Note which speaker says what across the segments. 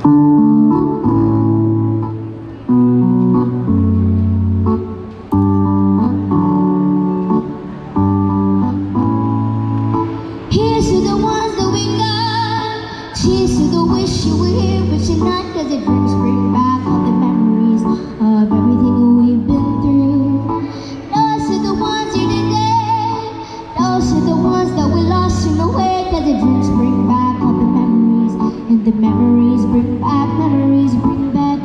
Speaker 1: Here's to the ones that we got. Cheers to the wish you were here, but you're not. Cause the drinks bring back all the memories of everything we've been through. Those are the ones here today. Those are the ones that we lost in the way. Cause the drinks bring back all the memories. And the memories bring back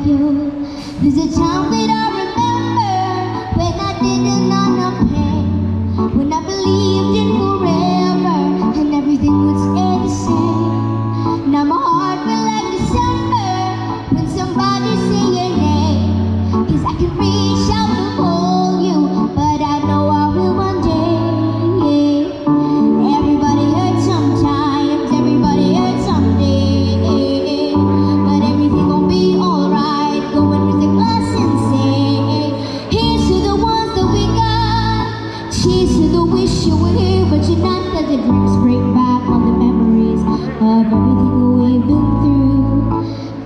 Speaker 1: you. There's a time that I remember when I didn't know no pain. When I believed in forever and everything would stay the same. Now my heart feel like December when somebody say your name. Cause I can reach out to hold you, but I know I will one day. Everybody hurts sometimes, everybody hurts someday. But everything gon' be alright. Go and raise a glass and say, here's to the ones that we got. Cheers to the wish you were here, but you're not. Cause the drinks bring back all the memories of everything we've been through.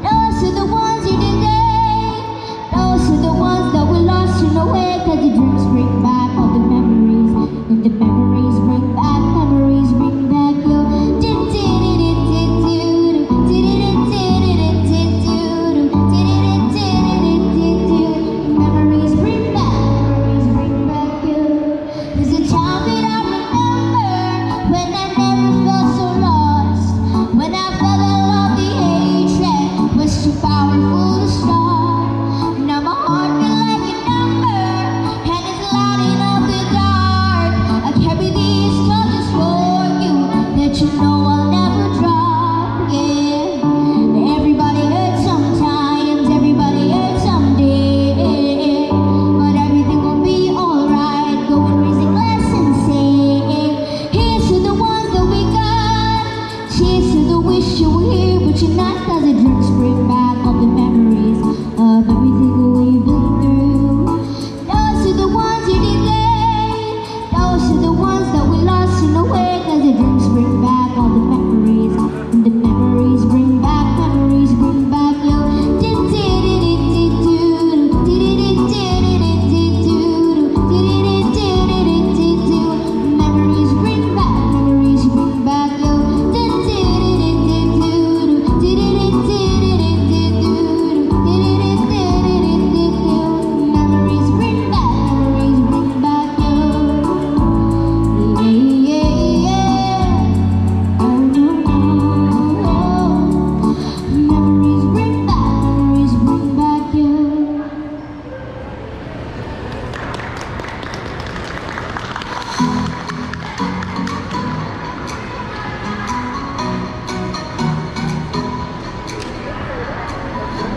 Speaker 1: Those are the ones here today. Those are the ones that we lost in the way. Cause the drinks bring back all the memories. And the memories bring back you. Memories bring back you. There's a time that I remember when I never felt so lost. When I felt all of the hatred was too powerful to stop. Now my heart feels like a number and it's lighting up the dark. I carry these torches for you that you know I'll never drop. Yeah, everybody hurts sometimes, everybody hurts someday. But everything gon' be alright. Go and raise a glass and say, here's to the ones that we got. Cheers to the wish you were here, but you're not. Cause the drinks bring back all the memories of everything we've been through. Those are the ones here today. Those are the ones that we lost in the way. Cause the drinks bring back all the memories. And the memories bring back you. Memories bring back you. Memories bring back you. Yeah. Oh no. Memories bring back you.